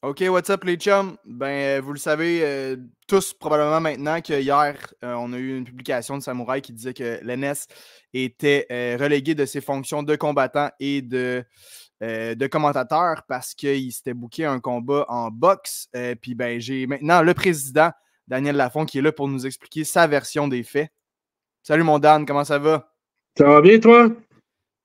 OK, what's up les chums? Vous le savez tous probablement maintenant que hier, on a eu une publication de Samouraï qui disait que l'NS était relégué de ses fonctions de combattant et de commentateur parce qu'il s'était booké un combat en boxe. Puis j'ai maintenant le président, Daniel Lafont, qui est là pour nous expliquer sa version des faits. Salut mon Dan, comment ça va? Ça va bien, toi?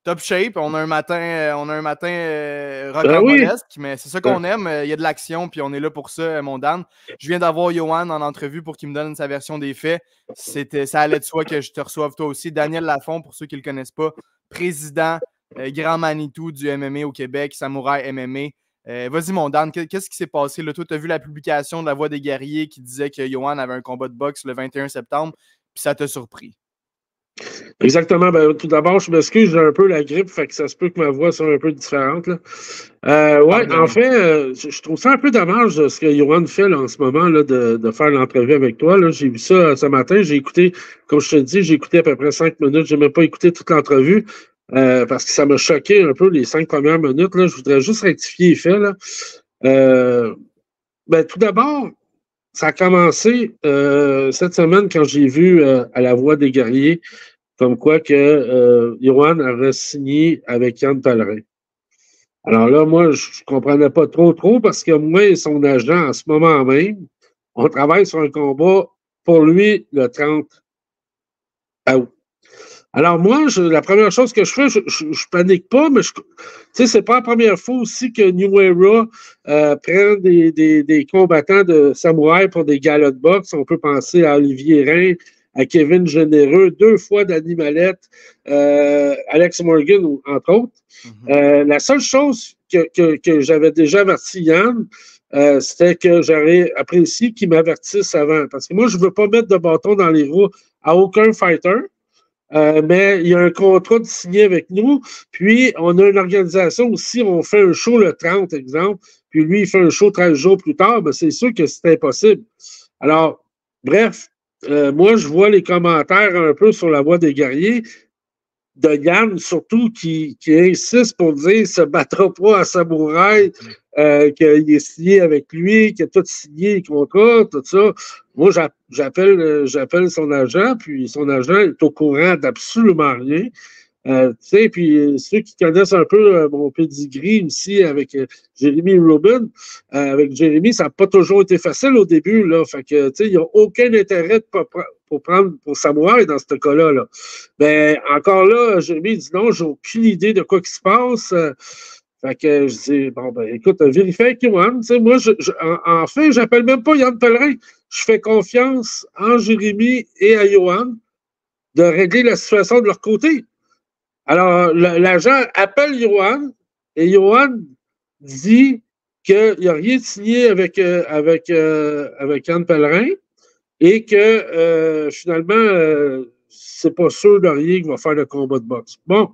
Top shape. On a un matin Ben oui. rocambolesque, mais c'est ça qu'on aime. Il y a de l'action, puis on est là pour ça, mon Dan. Je viens d'avoir Johan en entrevue pour qu'il me donne sa version des faits. Ça allait de soi que je te reçoive toi aussi. Daniel Lafont, pour ceux qui ne le connaissent pas, président, grand Manitou du MMA au Québec, Samouraï MMA. Vas-y, mon Dan, qu'est-ce qui s'est passé? Là, toi, tu as vu la publication de La Voix des guerriers qui disait que Johan avait un combat de boxe le 21 septembre, puis ça t'a surpris. Exactement. Ben, tout d'abord, je m'excuse, j'ai un peu la grippe, fait que ça se peut que ma voix soit un peu différente. Là. Ouais, en fait, je trouve ça un peu dommage ce que Johan fait là, en ce moment là, de faire l'entrevue avec toi. Là. J'ai vu ça ce matin, j'ai écouté, comme je te dis, j'ai écouté à peu près 5 minutes, j'ai même pas écouté toute l'entrevue parce que ça m'a choqué un peu les 5 premières minutes. Là. Je voudrais juste rectifier les faits. Là. Tout d'abord, ça a commencé cette semaine quand j'ai vu à La Voix des guerriers comme quoi que Johan aurait signé avec Yann Pellerin. Alors là, moi, je ne comprenais pas trop parce que moi et son agent, en ce moment même, on travaille sur un combat pour lui le 30 août. Alors moi, la première chose que je fais, je panique pas, mais tu sais, c'est pas la première fois aussi que New Era prend des combattants de samouraï pour des galas de boxe. On peut penser à Olivier Rhin, à Kevin Généreux, 2 fois Danny Mallette, Alex Morgan, entre autres. La seule chose que j'avais déjà averti Yann, c'était que j'aurais apprécié qu'il m'avertisse avant. Parce que moi, je ne veux pas mettre de bâton dans les roues à aucun fighter. Mais il y a un contrat de signé avec nous. Puis, on a une organisation aussi, on fait un show le 30, exemple, puis lui, il fait un show 13 jours plus tard, ben, c'est sûr que c'est impossible. Alors, bref, moi, je vois les commentaires un peu sur La Voix des guerriers de Yann, surtout, qui insiste pour dire qu'il ne se battra pas à Samouraï, qu'il est signé avec lui, qu'il a tout signé, les contrats, tout ça. Moi, j'appelle son agent, puis son agent est au courant d'absolument rien. Puis ceux qui connaissent un peu mon pedigree aussi avec Jérémy Rubin, avec Jérémy, ça n'a pas toujours été facile au début. Là. Fait que, il n'y a aucun intérêt pour prendre pour Samouraï dans ce cas-là. Là. Mais encore là, Jérémy dit non, j'ai aucune idée de quoi qui se passe. Fait que je dis, bon, ben, écoute, vérifie avec Johan. Moi, en fait, j'appelle même pas Yann Pellerin. Je fais confiance en Jérémy et à Johan de régler la situation de leur côté. Alors, l'agent appelle Johan et Johan dit qu'il n'y a rien signé avec Yann Pellerin et que finalement, c'est pas sûr de rien qu'il va faire le combat de boxe. Bon,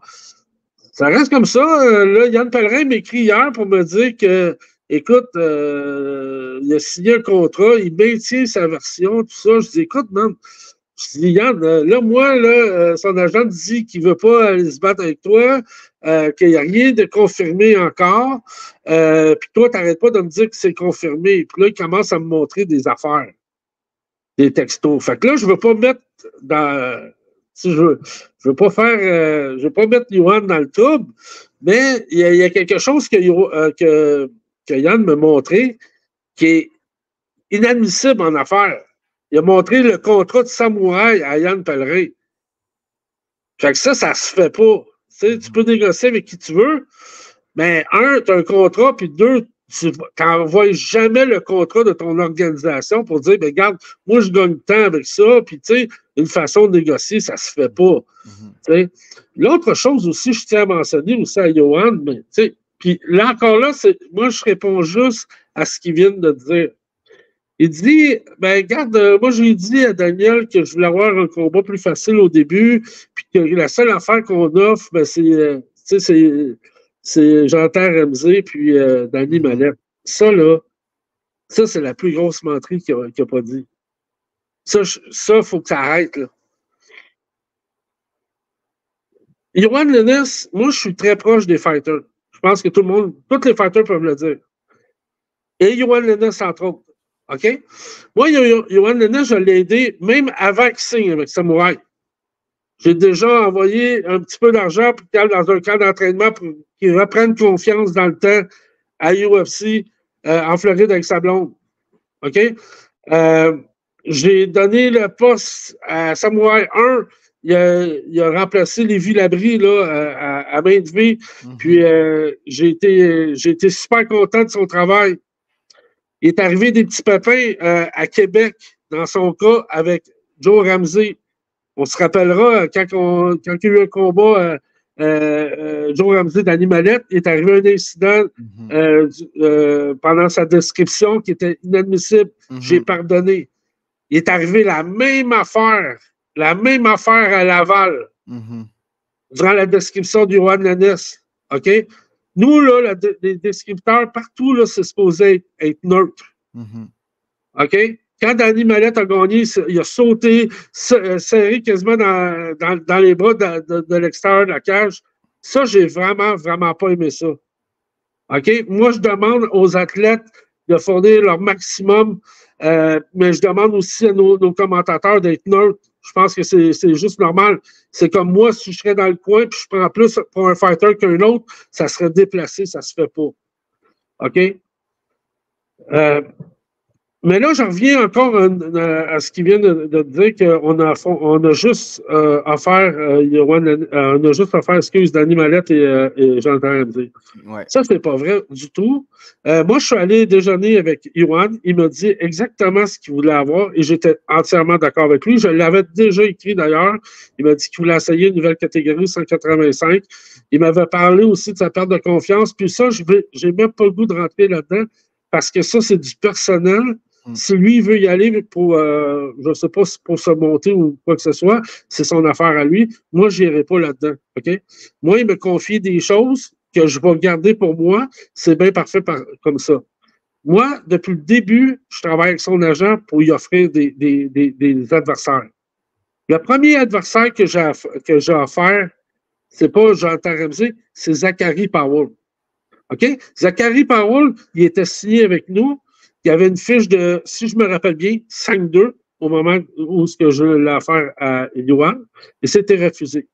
ça reste comme ça. Là, Yann Pellerin m'écrit hier pour me dire que, écoute, il a signé un contrat, il maintient sa version, tout ça. Je dis, écoute, man, je dis, Yann, là, moi, là, son agent dit qu'il ne veut pas aller se battre avec toi, qu'il n'y a rien de confirmé encore. Puis toi, tu n'arrêtes pas de me dire que c'est confirmé. Puis là, il commence à me montrer des affaires, des textos. Fait que là, je ne veux pas mettre dans. Si je veux pas faire. Je veux pas mettre Johan dans le trouble, mais il y a quelque chose que Yann m'a montré qui est inadmissible en affaires. Il a montré le contrat de Samouraï à Yann Pellerin. Fait que ça se fait pas. Tu peux négocier avec qui tu veux, mais un, tu as un contrat, puis deux, tu n'envoies jamais le contrat de ton organisation pour dire, ben regarde, moi, je gagne temps avec ça, puis tu sais, une façon de négocier, ça se fait pas. L'autre chose aussi, je tiens à mentionner aussi à Johan, mais tu sais, puis là encore là, moi, je réponds juste à ce qu'ils viennent de dire. Il dit, ben regarde, moi j'ai dit à Daniel que je voulais avoir un combat plus facile au début, puis que la seule affaire qu'on offre, ben c'est Jean-Terre Ramsey puis Danny Mallette. Ça, là, ça, c'est la plus grosse menterie qu'il n'a pas dit. Ça, il faut que ça arrête, là. Johan Lennes, moi, je suis très proche des fighters. Je pense que tous les fighters peuvent le dire. Et Yohan Lennes, entre autres. OK? Moi, Yohan Lennes, je l'ai aidé même avant qu'il signe avec Samouraï. J'ai déjà envoyé un petit peu d'argent pour qu'il aille dans un camp d'entraînement pour qu'il reprenne confiance dans le temps à UFC en Floride avec sa blonde. OK? J'ai donné le poste à Samouraï 1. Il a remplacé Lévi Labrie là, à main de vie. Puis j'ai été super content de son travail. Il est arrivé des petits pépins à Québec, dans son cas, avec Joe Ramsey. On se rappellera, quand il y a eu un combat, Joe Ramsey d'Animalette, il est arrivé un incident pendant sa description qui était inadmissible. J'ai pardonné. Il est arrivé la même affaire à Laval, durant la description du Yohan Lennes. OK? Nous, là, les descripteurs, partout, là, c'est supposé être neutre. OK? Quand Danny Mallette a gagné, il a sauté, serré quasiment dans les bras de l'extérieur de la cage. Ça, j'ai vraiment, vraiment pas aimé ça. OK? Moi, je demande aux athlètes de fournir leur maximum, mais je demande aussi à nos commentateurs d'être neutres. Je pense que c'est juste normal. C'est comme moi, si je serais dans le coin et je prends plus pour un fighter qu'un autre, ça serait déplacé, ça se fait pas. OK? Mais là, je reviens encore à ce qu'il vient de dire qu'on a juste offert on a juste offert, excuse, Danny Mallette et Jonathan Ramsey. Ouais. Ça, c'est pas vrai du tout. Moi, je suis allé déjeuner avec Yohan. Il m'a dit exactement ce qu'il voulait avoir et j'étais entièrement d'accord avec lui. Je l'avais déjà écrit d'ailleurs. Il m'a dit qu'il voulait essayer une nouvelle catégorie 185. Il m'avait parlé aussi de sa perte de confiance. Puis ça, j'ai même pas le goût de rentrer là-dedans parce que ça, c'est du personnel. Si lui veut y aller pour, je ne sais pas si pour se monter ou quoi que ce soit, c'est son affaire à lui. Moi, je n'irai pas là-dedans. OK? Moi, il me confie des choses que je vais garder pour moi. C'est bien parfait comme ça. Moi, depuis le début, je travaille avec son agent pour lui offrir des adversaires. Le premier adversaire que j'ai offert, c'est pas Jonathan Ramsey, c'est Zachary Powell. OK? Zachary Powell, il était signé avec nous. Il y avait une fiche de, si je me rappelle bien, 5-2 au moment où je l'ai offert à Yohan, et c'était refusé.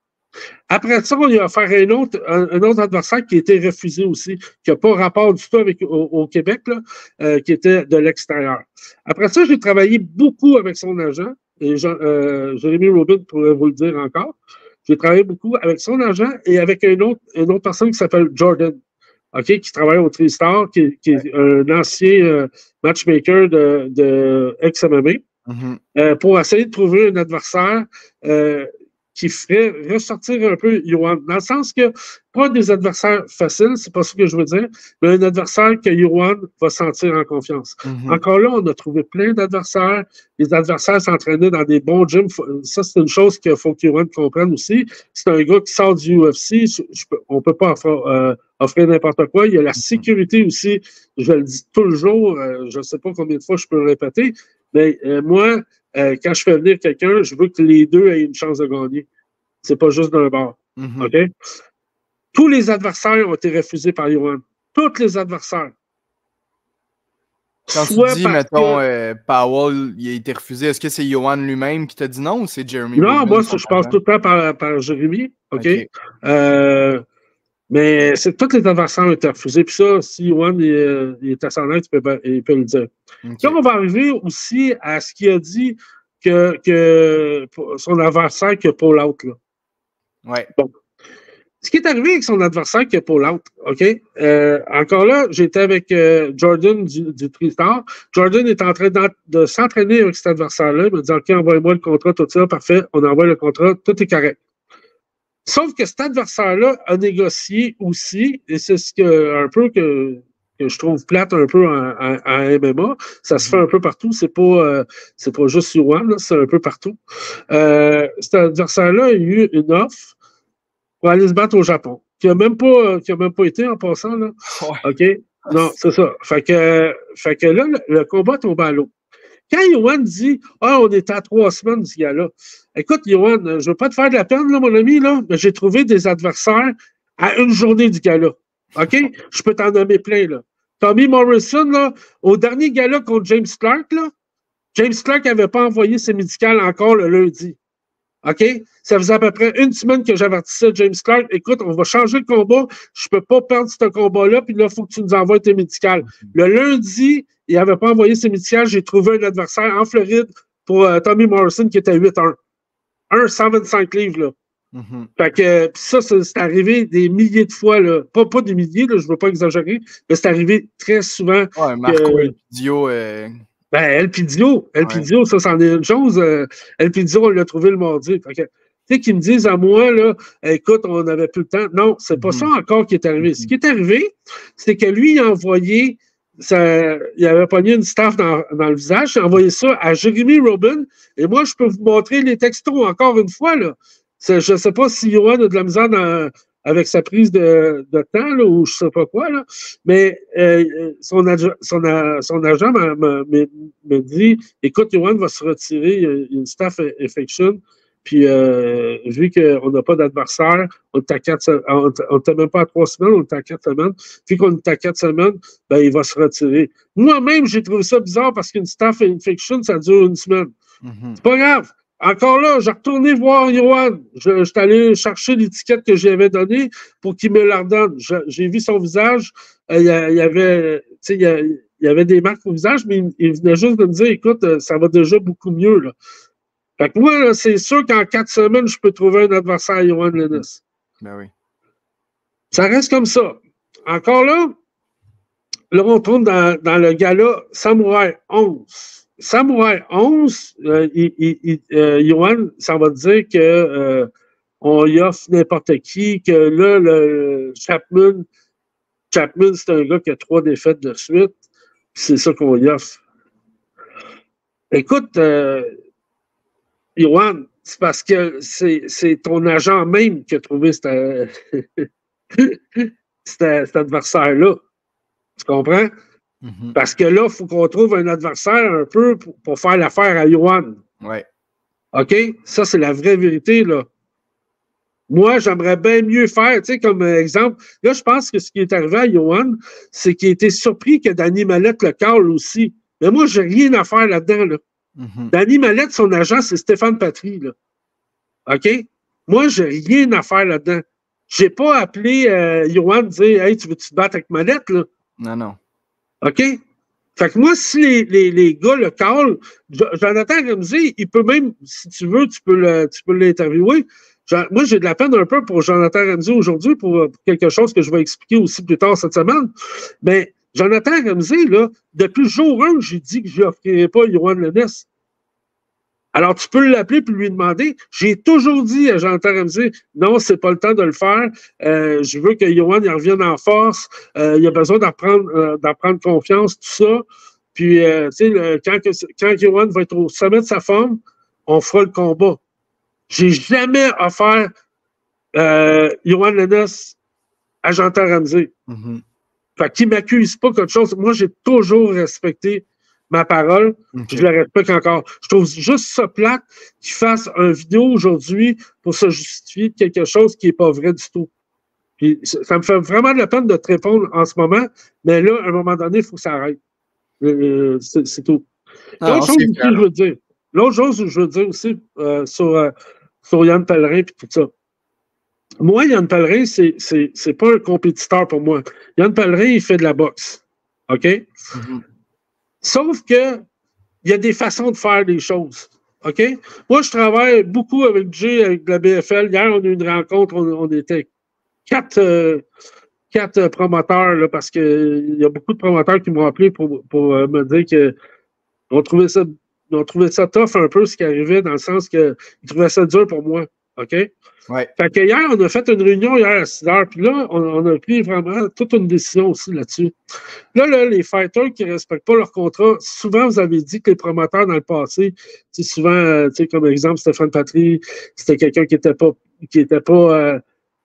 Après ça, on lui a offert un autre adversaire qui a été refusé aussi, qui n'a pas rapport du tout avec au Québec, là, qui était de l'extérieur. Après ça, j'ai travaillé beaucoup avec son agent, et Jérémy Robin pourrait vous le dire encore. J'ai travaillé beaucoup avec son agent et avec une autre personne qui s'appelle Jordan. OK, qui travaille au TriStar, qui est un ancien matchmaker de ex-MMA, pour essayer de trouver un adversaire qui ferait ressortir un peu Yohan. Dans le sens que, pas des adversaires faciles, c'est pas ce que je veux dire, mais un adversaire que Yohan va sentir en confiance. Encore là, on a trouvé plein d'adversaires. Les adversaires s'entraînaient dans des bons gyms. Ça, c'est une chose qu'il faut que Yohan comprenne aussi. C'est un gars qui sort du UFC. On peut pas offrir n'importe quoi. Il y a la sécurité aussi. Je le dis toujours. Je ne sais pas combien de fois je peux le répéter. Mais moi, quand je fais venir quelqu'un, je veux que les deux aient une chance de gagner. C'est pas juste d'un bord. OK? Tous les adversaires ont été refusés par Yohan. Tous les adversaires. Quand tu dis, mettons, Powell, il a été refusé, est-ce que c'est Yohan lui-même qui t'a dit non ou c'est Jeremy? Non, moi, je passe tout le temps par Jérémy. OK? Mais c'est tous les adversaires ont été refusés. Puis ça, si Yohan il est ascendant, il peut le dire. Là, on va arriver aussi à ce qu'il a dit que son adversaire qui a Paul Out. Là. Ouais. Bon. Ce qui est arrivé avec son adversaire qui a Paul Out, OK? Encore là, j'étais avec Jordan du TriStar. Jordan est en train de s'entraîner avec cet adversaire-là. Il m'a dit, OK, envoie-moi le contrat, tout ça, parfait. On envoie le contrat, tout est correct. Sauf que cet adversaire-là a négocié aussi, et c'est ce que un peu que je trouve plate un peu en MMA. Ça se fait un peu partout. C'est pas juste Yohan, c'est un peu partout. Cet adversaire-là a eu une offre pour aller se battre au Japon, qui a même pas été en passant, là. OK? Non, c'est ça. Fait que là, le combat tombe à l'eau. Quand Yohan dit « Ah, on est à 3 semaines du gars-là », écoute, Yohan, je ne veux pas te faire de la peine, là, mon ami, là, mais j'ai trouvé des adversaires à une journée du gars-là. OK? Je peux t'en nommer plein, là. Tommy Morrison, là, au dernier gala contre James Clark, là, James Clark n'avait pas envoyé ses médicales encore le lundi. OK? Ça faisait à peu près une semaine que j'avertissais James Clark. Écoute, on va changer le combat. Je ne peux pas perdre ce combat-là, puis là, il faut que tu nous envoies tes médicales. Le lundi, il n'avait pas envoyé ses médicales. J'ai trouvé un adversaire en Floride pour Tommy Morrison qui était à 8-1. 125 livres, là. Fait que ça, c'est arrivé des milliers de fois, là. Pas des milliers, là, je ne veux pas exagérer, mais c'est arrivé très souvent. Ouais, Marco Elpidio. Ben, Elpidio, ça, c'en est une chose. Elpidio, on l'a trouvé le mardi. Fait que, tu sais, qu'ils me disent à moi, là, écoute, on n'avait plus le temps. Non, c'est pas ça encore qui est arrivé. Ce qui est arrivé, c'est que lui, il a envoyé, il avait pogné une staff dans le visage, il a envoyé ça à Jeremy Robin. Et moi, je peux vous montrer les textos encore une fois, là. Je ne sais pas si Johan a de la misère avec sa prise de temps, là, ou je ne sais pas quoi, là, mais son agent me dit, écoute, Johan va se retirer, il y a une staff infection, puis vu qu'on n'a pas d'adversaire, on n'était même pas à 3 semaines, on était à 4 semaines, vu qu'on est à 4 semaines, ben, il va se retirer. Moi-même, j'ai trouvé ça bizarre parce qu'une staff infection, ça dure une semaine. C'est pas grave. Encore là, j'ai retourné voir Johan. Je suis allé chercher l'étiquette que j'avais donnée pour qu'il me la redonne. J'ai vu son visage. Il y avait des marques au visage, mais il venait juste de me dire, écoute, ça va déjà beaucoup mieux, là. Fait que moi, là, c'est sûr qu'en 4 semaines, je peux trouver un adversaire à Johan Lennis. Ben oui. Ça reste comme ça. Encore là, on tourne dans le gala Samouraï 11. Samouraï 11, Johan, ça va dire que on y offre n'importe qui, que là, le Chapman, c'est un gars qui a 3 défaites de suite, c'est ça qu'on y offre. Écoute, Johan, c'est parce que c'est ton agent même qui a trouvé cet adversaire-là. Tu comprends? Parce que là, il faut qu'on trouve un adversaire un peu pour faire l'affaire à Johan. Ouais. OK? Ça, c'est la vraie vérité, là. Moi, j'aimerais bien mieux faire, tu sais, comme exemple, là, je pense que ce qui est arrivé à Johan, c'est qu'il a été surpris que Danny Mallette le cale aussi. Mais moi, j'ai rien à faire là-dedans, là. Danny Mallette, son agent, c'est Stéphane Patry, là. OK? Moi, j'ai rien à faire là-dedans. J'ai pas appelé Johan dire « Hey, tu veux-tu te battre avec Mallette, là? » Non. OK? Fait que moi, si les gars le callent, Jonathan Ramsey, il peut même, si tu veux, tu peux l'interviewer. Moi, j'ai de la peine un peu pour Jonathan Ramsey aujourd'hui, pour quelque chose que je vais expliquer aussi plus tard cette semaine. Mais Jonathan Ramsey, là, depuis le jour 1, j'ai dit que je lui offrirais pas Johan Lennis. Alors, tu peux l'appeler et lui demander. J'ai toujours dit à Jonathan Ramsey, non, c'est pas le temps de le faire. Je veux que Johan il revienne en force. Il a besoin d'en prendre confiance, tout ça. Puis, tu sais, quand Johan va être au sommet de sa forme, on fera le combat. J'ai jamais offert Johan Lennis à Jonathan Ramsey. Fait qu'il m'accuse pas quelque chose. Moi, j'ai toujours respecté ma parole, je le respecte encore. Je trouve juste ça plate qu'il fasse une vidéo aujourd'hui pour se justifier de quelque chose qui n'est pas vrai du tout. Puis, ça me fait vraiment de la peine de te répondre en ce moment, mais là, à un moment donné, il faut que ça arrête. C'est tout. L'autre chose que je veux dire, aussi sur Yann Pellerin et tout ça. Moi, Yann Pellerin, c'est pas un compétiteur pour moi. Yann Pellerin, il fait de la boxe. OK? Sauf que il y a des façons de faire les choses. OK? Moi, je travaille beaucoup avec Jay, avec la BFL. Hier, on a eu une rencontre, on était quatre promoteurs, là, parce qu'il y a beaucoup de promoteurs qui m'ont appelé pour me dire qu'ils trouvait ça tough un peu ce qui arrivait, dans le sens qu'ils trouvaient ça dur pour moi. OK? Ouais. Fait que hier, on a fait une réunion hier à 6 heures, puis là, on a pris vraiment toute une décision aussi là-dessus. Là, les fighters qui ne respectent pas leur contrat, souvent, vous avez dit que les promoteurs dans le passé, souvent, comme exemple, Stéphane Patry, c'était quelqu'un qui était pas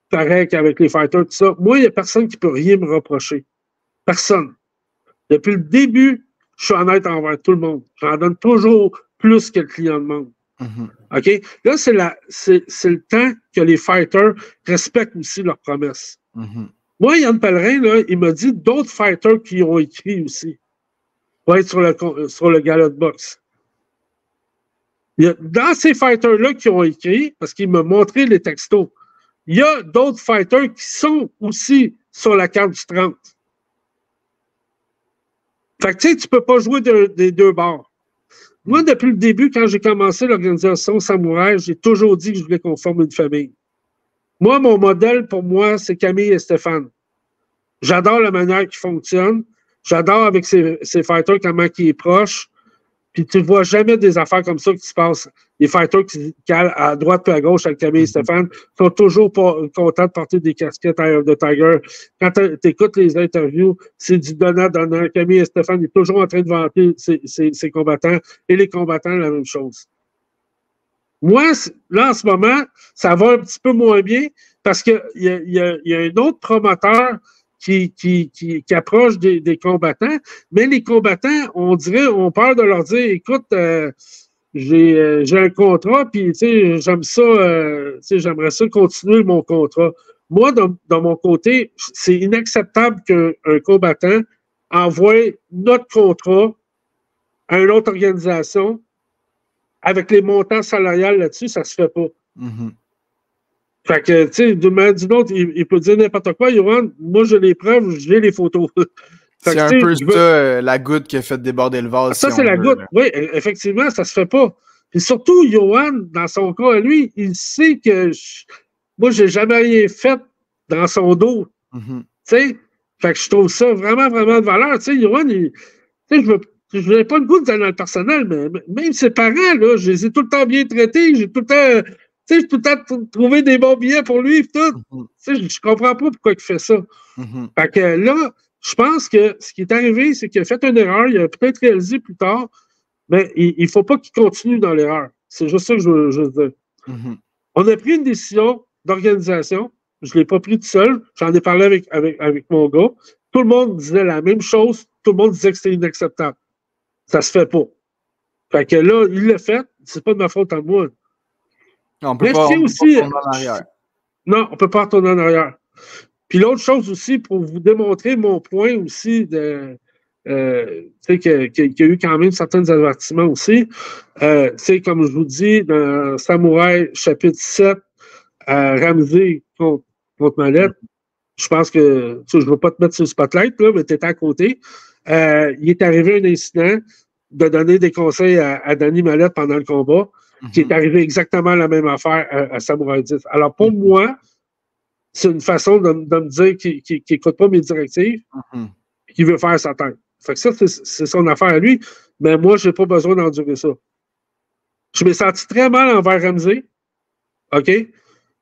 correct avec les fighters, tout ça. Moi, il n'y a personne qui peut rien me reprocher. Personne. Depuis le début, je suis honnête envers tout le monde. J'en donne toujours plus que le client demande. OK? Là, c'est le temps que les fighters respectent aussi leurs promesses. Moi, Yann Pellerin, là, il m'a dit d'autres fighters qui ont écrit aussi pour être sur le gala de boxe. Dans ces fighters-là qui ont écrit, parce qu'il m'a montré les textos, il y a d'autres fighters qui sont aussi sur la carte du 30. Fait que tu sais, tu peux pas jouer des deux bords. Moi, depuis le début, quand j'ai commencé l'organisation Samouraï, j'ai toujours dit que je voulais qu'on forme une famille. Moi, mon modèle, pour moi, c'est Camille et Stéphane. J'adore la manière qu'ils fonctionnent. J'adore avec ces fighters comment ils est proche. Puis tu ne vois jamais des affaires comme ça qui se passent. Les fighters qui calent à droite et à gauche avec Camille et Stéphane sont toujours pas contents de porter des casquettes Eye of the Tiger. Quand tu écoutes les interviews, c'est du donnant-donnant. Camille et Stéphane est toujours en train de vanter ses combattants et les combattants, la même chose. Moi, là, en ce moment, ça va un petit peu moins bien parce qu'il y a un autre promoteur qui approche des combattants, mais les combattants, on dirait, ont peur de leur dire, écoute, j'ai un contrat, puis j'aime ça, j'aimerais ça continuer mon contrat. Moi, de mon côté, c'est inacceptable qu'un combattant envoie notre contrat à une autre organisation avec les montants salariales là-dessus, ça se fait pas. Mm-hmm. Fait que, tu sais, d'une manière d'une autre, il peut dire n'importe quoi, Yohan, moi j'ai les preuves, j'ai les photos. C'est un peu ça, la goutte qui a fait déborder le vase. Ça, c'est la goutte. Oui, effectivement, ça se fait pas. Et surtout, Yohan, dans son cas, lui, il sait que moi, j'ai jamais rien fait dans son dos. Mm-hmm. Tu sais? Fait que je trouve ça vraiment, vraiment de valeur. Tu sais, Yohan, je n'ai pas le goût de dans le personnel, mais même ses parents, là, je les ai tout le temps bien traités. J'ai tout le temps, j'ai tout le temps trouvé des bons billets pour lui et tout. Mm-hmm. Je comprends pas pourquoi il fait ça. Mm-hmm. Fait que là, je pense que ce qui est arrivé, c'est qu'il a fait une erreur, il a peut-être réalisé plus tard, mais il ne faut pas qu'il continue dans l'erreur. C'est juste ça que je veux dire. Mm-hmm. On a pris une décision d'organisation. Je ne l'ai pas pris tout seul. J'en ai parlé avec mon gars. Tout le monde disait la même chose. Tout le monde disait que c'était inacceptable. Ça se fait pas. Fait que là, il l'a fait. C'est pas de ma faute à moi. On peut pas retourner en arrière. Non, on ne peut pas retourner en arrière. Puis l'autre chose aussi, pour vous démontrer mon point aussi qu'il y a eu quand même certains avertissements aussi, comme je vous dis, dans Samouraï, chapitre 7, Ramsey contre Mallette, je pense que, je ne veux pas te mettre sur le spotlight, là, mais tu étais à côté. Il est arrivé un incident de donner des conseils à Danny Mallette pendant le combat, qui est arrivé exactement la même affaire à Samouraï 10. Alors pour moi, c'est une façon de me dire qu'il n'écoute pas mes directives et qu'il veut faire sa tête. Fait que ça, c'est son affaire à lui, mais moi, je n'ai pas besoin d'endurer ça. Je me senti très mal envers Ramsey, OK?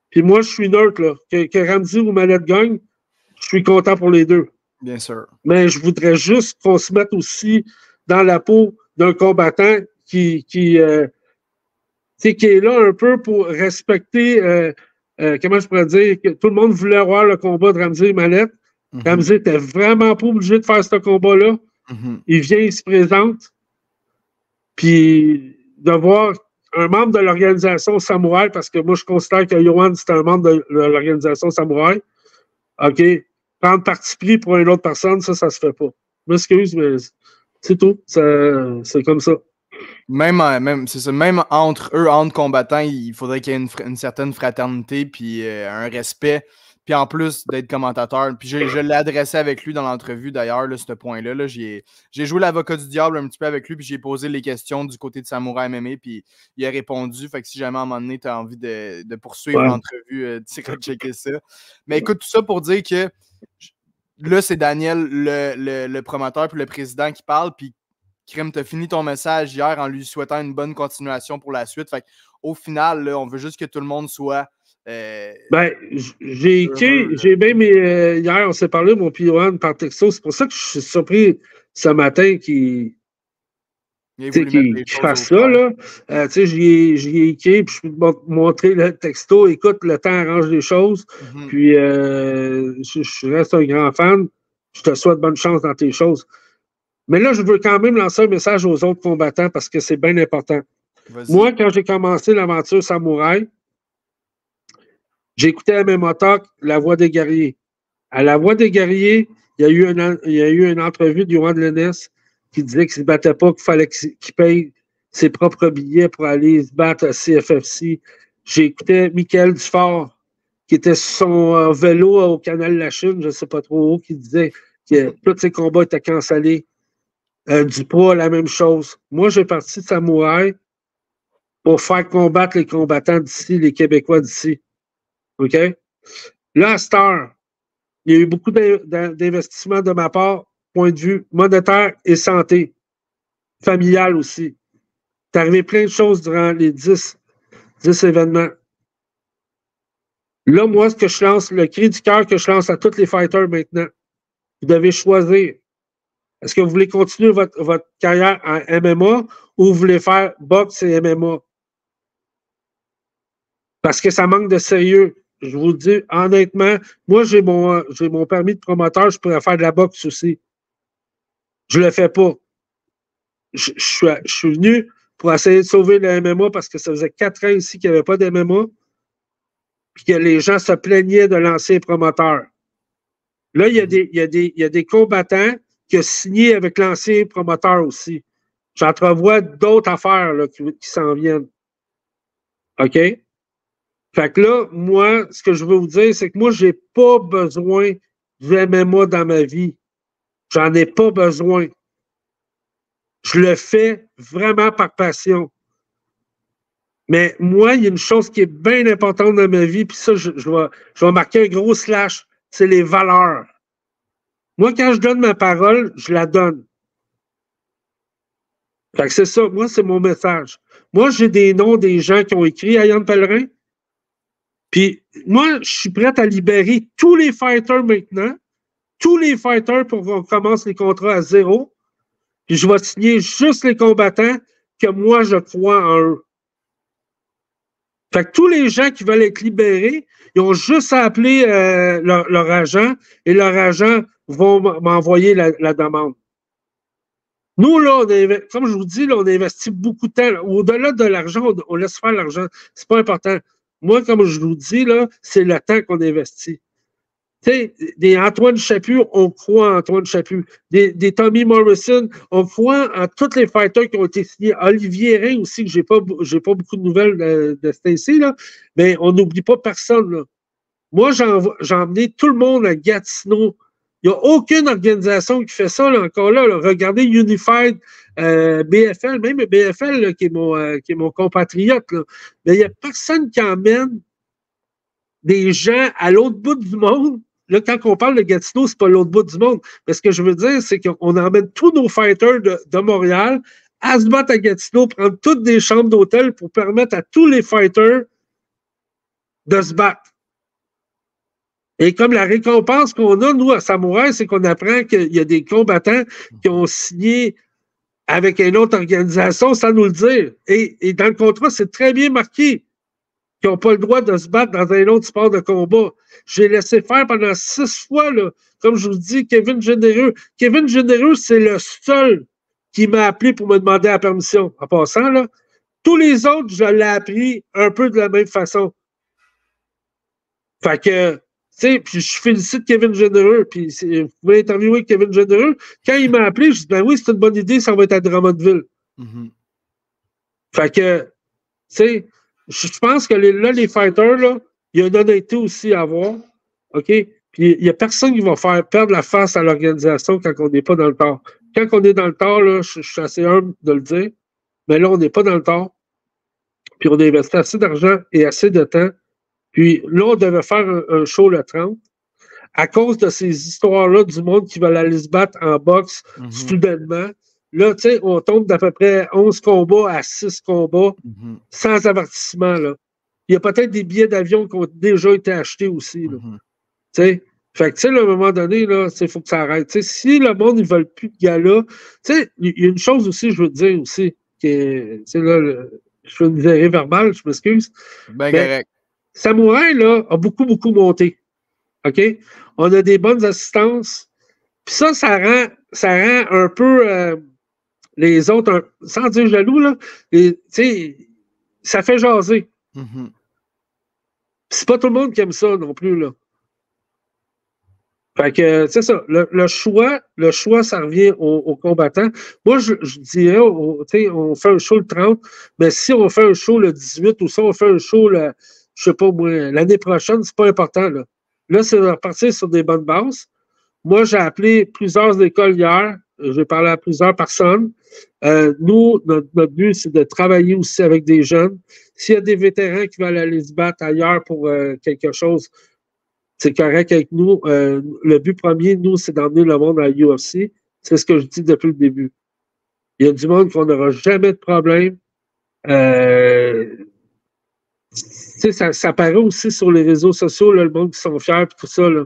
Puis moi, je suis neutre, là. Que Ramsey ou Mallette gagne, je suis content pour les deux. Bien sûr. Mais je voudrais juste qu'on se mette aussi dans la peau d'un combattant qui est là un peu pour respecter... comment je pourrais dire, que tout le monde voulait voir le combat de Ramsey et Mallette. Ramsey n'était vraiment pas obligé de faire ce combat-là. Il vient, il se présente. Puis de voir un membre de l'organisation Samouraï, parce que moi, je considère que Yohan, c'est un membre de l'organisation Samouraï. OK. Prendre parti pris pour une autre personne, ça se fait pas. Je m'excuse, mais c'est tout. C'est comme ça. C'est ça, même entre eux, entre combattants, il faudrait qu'il y ait une certaine fraternité puis un respect. Puis en plus d'être commentateur, puis je l'ai adressé avec lui dans l'entrevue d'ailleurs, ce point-là. Là, j'ai joué l'avocat du diable un petit peu avec lui, puis j'ai posé les questions du côté de Samouraï MMA, puis il a répondu. Fait que si jamais à un moment donné, tu as envie de poursuivre l'entrevue, tu sais checker ça. Mais écoute, tout ça pour dire que là, c'est Daniel, le promoteur puis le président qui parle, puis Crème, t'as fini ton message hier en lui souhaitant une bonne continuation pour la suite. Fait au final, là, on veut juste que tout le monde soit. J'ai bien hier, on s'est parlé, mon Yohan, par texto. C'est pour ça que je suis surpris ce matin qu'il fasse ça. Là. J'y ai écrit, puis je peux te montrer le texto. Écoute, le temps arrange les choses. Puis je reste un grand fan. Je te souhaite bonne chance dans tes choses. Mais là, je veux quand même lancer un message aux autres combattants parce que c'est bien important. Moi, quand j'ai commencé l'aventure Samouraï, j'écoutais à MMA Talk La Voix des guerriers. À la Voix des guerriers, il y a eu une entrevue de Yoann Lennes qui disait qu'il ne se battait pas, qu'il fallait qu'il paye ses propres billets pour aller se battre à CFFC. J'ai écouté Michael Dufort, qui était sur son vélo au canal La Chine, je ne sais pas trop où, qui disait que tous ses combats étaient cancellés. Dupois, la même chose. Moi, j'ai parti de Samouraï pour faire combattre les combattants d'ici, les Québécois d'ici. OK? Là, à cette heure, il y a eu beaucoup d'investissements de ma part, point de vue monétaire et santé, familial aussi. C'est arrivé plein de choses durant les 10 événements. Là, moi, ce que je lance, le cri du cœur que je lance à tous les fighters maintenant, vous devez choisir. Est-ce que vous voulez continuer votre carrière en MMA ou vous voulez faire boxe et MMA? Parce que ça manque de sérieux. Je vous le dis honnêtement, moi, j'ai mon permis de promoteur, je pourrais faire de la boxe aussi. Je le fais pas. Je suis venu pour essayer de sauver le MMA parce que ça faisait 4 ans ici qu'il n'y avait pas de MMA puis que les gens se plaignaient de l'ancien promoteur. Là, il y a des combattants qui ont signé avec l'ancien promoteur aussi. J'entrevois d'autres affaires là, qui s'en viennent. OK? Fait que là, moi, ce que je veux vous dire, c'est que moi, j'ai pas besoin du MMA dans ma vie. J'en ai pas besoin. Je le fais vraiment par passion. Mais moi, il y a une chose qui est bien importante dans ma vie, puis ça, je vais marquer un gros slash, c'est les valeurs. Moi, quand je donne ma parole, je la donne. Fait que c'est ça, moi, c'est mon message. Moi, j'ai des noms des gens qui ont écrit à Yann Pellerin, puis moi, je suis prêt à libérer tous les fighters maintenant, tous les fighters pour qu'on commence les contrats à zéro, puis je vais signer juste les combattants que moi, je crois en eux. Fait que tous les gens qui veulent être libérés, ils ont juste à appeler leur agent et leur agent vont m'envoyer la demande. Nous, là, comme je vous dis, là, on investit beaucoup de temps. Au-delà de l'argent, on laisse faire l'argent. C'est pas important. Moi, comme je vous dis, là, c'est le temps qu'on investit. Tu sais, des Antoine Chaput, on croit en Antoine Chaput. Des Tommy Morrison, on croit en tous les fighters qui ont été signés. Olivier Ray aussi, que j'ai pas beaucoup de nouvelles de Stacy, là, mais on n'oublie pas personne, là. Moi, j'ai emmené tout le monde à Gatineau. Il n'y a aucune organisation qui fait ça, là, encore là. Regardez Unified, BFL, même BFL, là, qui est mon compatriote, là. Mais il n'y a personne qui emmène des gens à l'autre bout du monde. Là, quand on parle de Gatineau, c'est pas l'autre bout du monde. Mais ce que je veux dire, c'est qu'on emmène tous nos fighters de Montréal à se battre à Gatineau, prendre toutes des chambres d'hôtel pour permettre à tous les fighters de se battre. Et comme la récompense qu'on a, nous, à Samouraï, c'est qu'on apprend qu'il y a des combattants qui ont signé avec une autre organisation sans nous le dire. Et dans le contrat, c'est très bien marqué qui n'ont pas le droit de se battre dans un autre sport de combat. J'ai laissé faire pendant 6 fois, là, comme je vous dis, Kevin Généreux. Kevin Généreux, c'est le seul qui m'a appelé pour me demander la permission. En passant, là, tous les autres, je l'ai appris un peu de la même façon. Fait que, tu sais, puis je félicite Kevin Généreux, puis vous pouvez interviewer Kevin Généreux. Quand il m'a appelé, je dis, ben oui, c'est une bonne idée, ça va être à Drummondville. Mm-hmm. Fait que, tu sais, je pense que là, les fighters, là, il y a une honnêteté aussi à avoir. OK? Puis il n'y a personne qui va faire perdre la face à l'organisation quand on n'est pas dans le tort. Quand on est dans le tort, là, je suis assez humble de le dire, mais là, on n'est pas dans le tort. Puis on a investi assez d'argent et assez de temps. Puis là, on devait faire un show le 30. À cause de ces histoires-là du monde qui veulent aller se battre en boxe soudainement, là, tu sais, on tombe d'à peu près 11 combats à 6 combats sans avertissement, là. Il y a peut-être des billets d'avion qui ont déjà été achetés aussi, là. Tu sais, fait que, tu sais, à un moment donné, là, il faut que ça arrête. Tu sais, si le monde, ils ne veulent plus de gars-là, tu sais, il y a une chose aussi, je veux te dire aussi, qui est, tu sais, là, je fais une misère verbale, je m'excuse. Ben correct. Samouraï, là, a beaucoup, beaucoup monté. OK? On a des bonnes assistances. Puis ça rend un peu les autres, sans dire jaloux, là, tu sais, ça fait jaser. C'est pas tout le monde qui aime ça non plus, là. Fait que, c'est ça, le choix, ça revient aux combattants. Moi, je dirais, on fait un show le 30, mais si on fait un show le 18 ou si on fait un show, je sais pas moi, l'année prochaine, c'est pas important, là. Là, c'est de repartir sur des bonnes bases. Moi, j'ai appelé plusieurs écoles hier. J'ai parlé à plusieurs personnes. Nous, notre but, c'est de travailler aussi avec des jeunes. S'il y a des vétérans qui veulent aller se battre ailleurs pour quelque chose, c'est correct avec nous. Le but premier, nous, c'est d'emmener le monde à l'UFC. C'est ce que je dis depuis le début. Il y a du monde qu'on n'aura jamais de problème. Ça paraît aussi sur les réseaux sociaux, là, le monde qui sont fiers et tout ça. Là.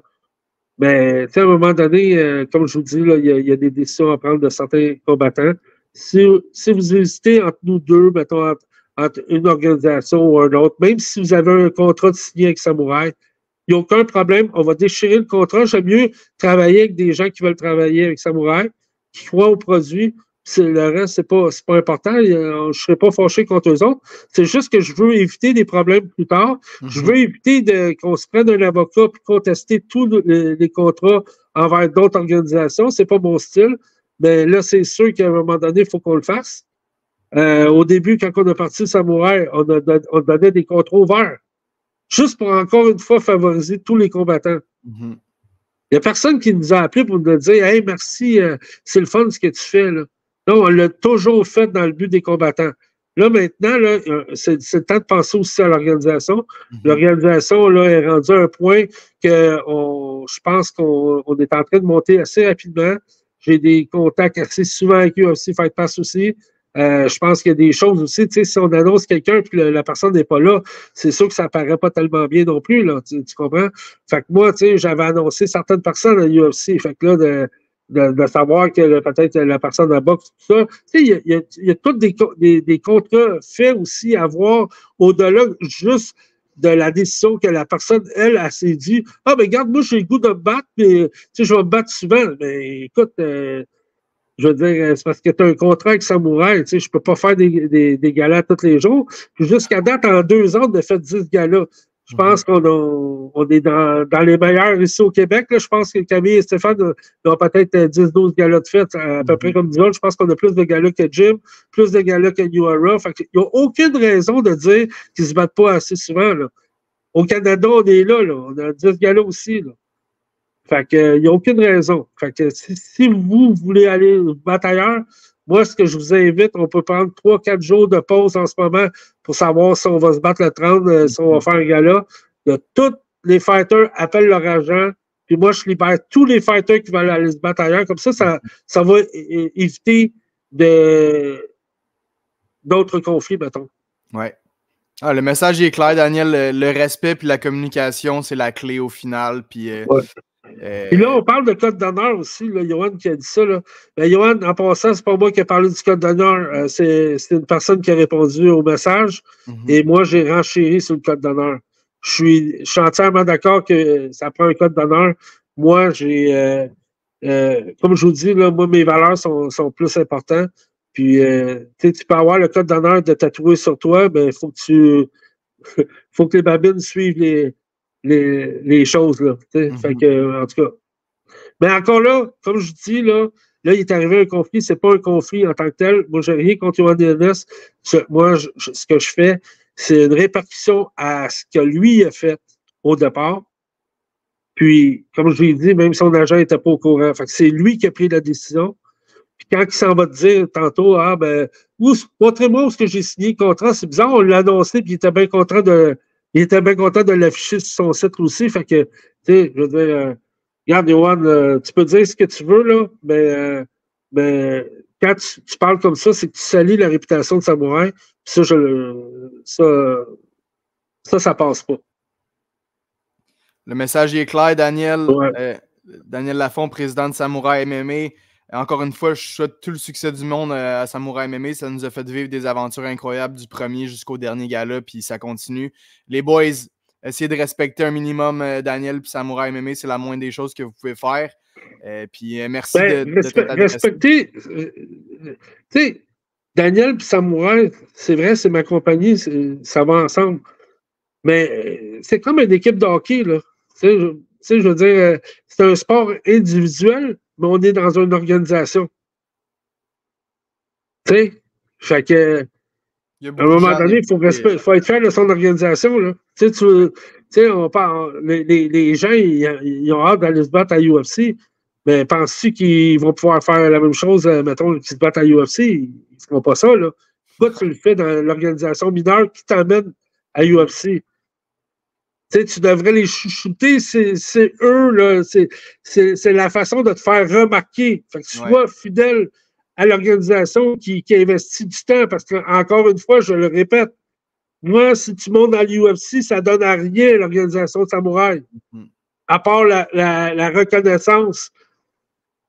Mais à un moment donné, comme je vous dis, là, il y a des décisions à prendre de certains combattants. Si vous hésitez entre nous deux, mettons, entre une organisation ou un autre, même si vous avez un contrat de signé avec Samouraï, il n'y a aucun problème. On va déchirer le contrat. J'aime mieux travailler avec des gens qui veulent travailler avec Samouraï, qui croient au produit. Le reste, c'est pas important. Je ne serai pas fâché contre eux autres. C'est juste que je veux éviter des problèmes plus tard. Je veux éviter qu'on se prenne un avocat et contester tous les contrats envers d'autres organisations. C'est pas mon style. Mais là, c'est sûr qu'à un moment donné, il faut qu'on le fasse. Au début, quand on a parti Samouraï, on donnait des contrats ouverts. Juste pour encore une fois favoriser tous les combattants. Il n'y a personne qui nous a appelé pour nous dire « Hey, merci, c'est le fun ce que tu fais. » là. Non, on l'a toujours fait dans le but des combattants. Là, maintenant, là, c'est le temps de penser aussi à l'organisation. L'organisation là, est rendue à un point que je pense qu'on est en train de monter assez rapidement. J'ai des contacts assez souvent avec eux aussi, Fight Pass aussi. Je pense qu'il y a des choses aussi, tu sais, si on annonce quelqu'un et que la personne n'est pas là, c'est sûr que ça paraît pas tellement bien non plus, là, tu comprends? Fait que moi, tu sais, j'avais annoncé certaines personnes à l'UFC, fait que là, de savoir que peut-être la personne à boxe, tout ça, tu sais, il y a tous des contrats faits aussi à voir au-delà juste de la décision que la personne, elle s'est dit, « Ah, ben regarde, moi, j'ai le goût de me battre, mais tu sais, je vais me battre souvent. » Mais écoute, je veux dire, c'est parce que tu as un contrat avec Samouraï, tu sais, je peux pas faire des galas tous les jours. Puis jusqu'à date, en 2 ans, on a fait 10 galas. Je pense qu'on est dans les meilleurs ici au Québec. Là. Je pense que Camille et Stéphane ont peut-être 10-12 galas de fête, à peu près comme nous autres. Je pense qu'on a plus de galas que Jim, plus de galas que URA. Fait qu'il n'y a aucune raison de dire qu'ils ne se battent pas assez souvent. Là. Au Canada, on est là. On a 10 galas aussi. Là. Fait que, il n'y a aucune raison. Fait que si vous voulez aller vous battre ailleurs, moi, ce que je vous invite, on peut prendre 3-4 jours de pause en ce moment pour savoir si on va se battre le 30, si on va faire un gala. Tous les fighters appellent leur agent, puis moi, je libère tous les fighters qui veulent aller se battre ailleurs. Comme ça va éviter d'autres conflits, mettons. Ouais. Ah, le message est clair, Daniel. Le respect puis la communication, c'est la clé au final. Puis, ouais. Et là, on parle de code d'honneur aussi, là, Johan qui a dit ça. Là. Ben, Johan, en passant, c'est pas moi qui ai parlé du code d'honneur, c'est une personne qui a répondu au message et moi, j'ai renchéri sur le code d'honneur. Je suis entièrement d'accord que ça prend un code d'honneur. Moi, comme je vous dis, là, moi, mes valeurs sont plus importantes. Puis, tu peux avoir le code d'honneur de tatouer sur toi, mais il faut que les babines suivent les choses, là. Fait que, en tout cas. Mais encore là, comme je dis, là, il est arrivé un conflit. C'est pas un conflit en tant que tel. Moi, j'ai rien contre Johan Dennis. Moi, ce que je fais, c'est une répercussion à ce que lui a fait au départ. Puis, comme je l'ai dit, même son agent n'était pas au courant. Fait que c'est lui qui a pris la décision. Puis quand il s'en va te dire tantôt, ah ben, montrez-moi où est-ce que j'ai signé le contrat. C'est bizarre, on l'a annoncé, puis il était bien content de l'afficher sur son site aussi. Fait que, tu sais, je veux dire, regarde, Johan, tu peux dire ce que tu veux, là, mais quand tu parles comme ça, c'est que tu salis la réputation de Samouraï. Puis ça passe pas. Le message est clair, Daniel. Ouais. Daniel Lafont, président de Samouraï MMA. Encore une fois, je souhaite tout le succès du monde à Samouraï MMA. Ça nous a fait vivre des aventures incroyables du premier jusqu'au dernier gala, puis ça continue. Les boys, essayez de respecter un minimum Daniel puis Samouraï MMA. C'est la moindre des choses que vous pouvez faire. Puis merci de respecter. Tu sais, Daniel puis Samouraï, c'est vrai, c'est ma compagnie, ça va ensemble. Mais c'est comme une équipe de hockey, là. sais, je veux dire, c'est un sport individuel, mais on est dans une organisation. Tu sais, fait que, Il y a à un beaucoup de moment gens donné, il faut être fier de son organisation. Là. Tu sais, on parle, les gens, ils ont hâte d'aller se battre à UFC, mais penses-tu qu'ils vont pouvoir faire la même chose, mettons, qu'ils se battent à UFC? Ils ne feront pas ça. Là. Pourquoi tu le fais dans l'organisation mineure qui t'amène à UFC? Tu sais, tu devrais les chouchouter, c'est eux, là, c'est la façon de te faire remarquer. Fait que sois fidèle à l'organisation qui investit du temps, parce que, encore une fois, je le répète, moi, si tu montes dans l'UFC, ça donne à rien l'organisation de Samouraï, à part la reconnaissance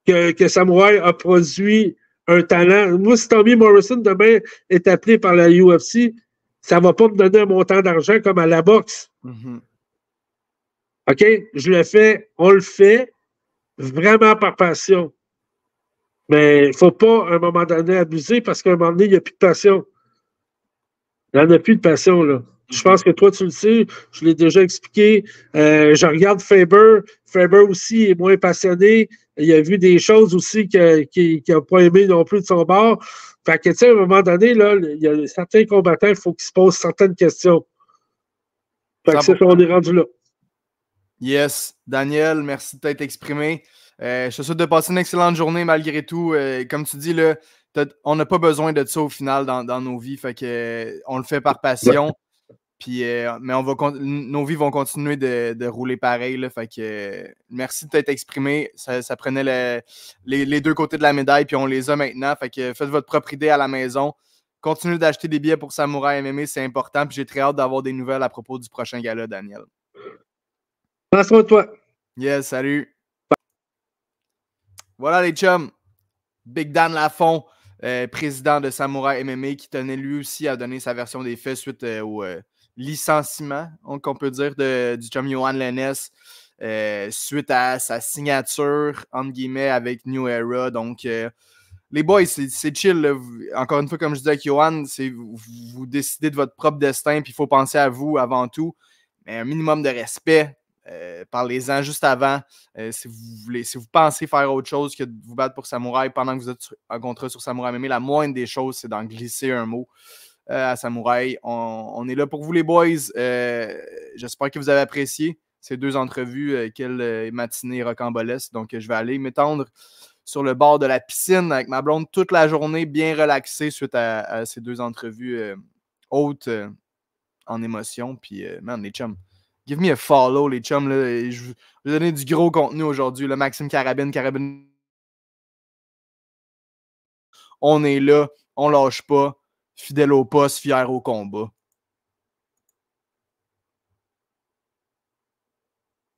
que Samouraï a produit un talent. Moi, si Tommy Morrison demain est appelé par la UFC, ça ne va pas me donner un montant d'argent comme à la boxe. OK? Je le fais, on le fait vraiment par passion. Mais il ne faut pas, à un moment donné, abuser parce qu'à un moment donné, il n'y a plus de passion. Il n'y en a plus de passion, là. Je pense que toi, tu le sais, je l'ai déjà expliqué. Je regarde Faber. Faber aussi est moins passionné. Il a vu des choses aussi qu'il n'a pas aimé non plus de son bord. Fait que, tu sais, à un moment donné, là, il y a certains combattants, il faut qu'ils se posent certaines questions. Fait que c'est ça, on est rendu là. Yes. Daniel, merci de t'être exprimé. Je te souhaite de passer une excellente journée malgré tout. Comme tu dis, là, on n'a pas besoin de ça au final dans nos vies. Fait que, on le fait par passion. Ouais. Puis, mais nos vies vont continuer de rouler pareil. Là, fait que, merci de t'être exprimé. Ça prenait les deux côtés de la médaille, puis on les a maintenant. Fait que faites votre propre idée à la maison. Continuez d'acheter des billets pour Samouraï MMA, c'est important. Puis j'ai très hâte d'avoir des nouvelles à propos du prochain gala, Daniel. Prends soin de toi. Yes, salut. Voilà les chums. Big Dan Lafont, président de Samouraï MMA, qui tenait lui aussi à donner sa version des faits suite au licenciement, qu'on peut dire, du chum Johan Lennes, suite à sa signature, entre guillemets, avec New Era. Donc, les boys, c'est chill. Là. Encore une fois, comme je disais avec Johan, vous décidez de votre propre destin, puis il faut penser à vous avant tout. Mais un minimum de respect. Parlez-en juste avant. Si vous pensez faire autre chose que de vous battre pour Samouraï pendant que vous êtes en contrat sur Samouraï MMA, la moindre des choses, c'est d'en glisser un mot à Samouraï. On est là pour vous, les boys. J'espère que vous avez apprécié ces deux entrevues. Quelle matinée rocambolesque. Donc, je vais aller m'étendre sur le bord de la piscine avec ma blonde toute la journée, bien relaxée suite à ces deux entrevues hautes en émotion. Puis, man, les chums. Give me a follow, les chums. Là. Je vais donner du gros contenu aujourd'hui. Là. Maxime Carabine. On est là. On lâche pas. Fidèle au poste, fier au combat.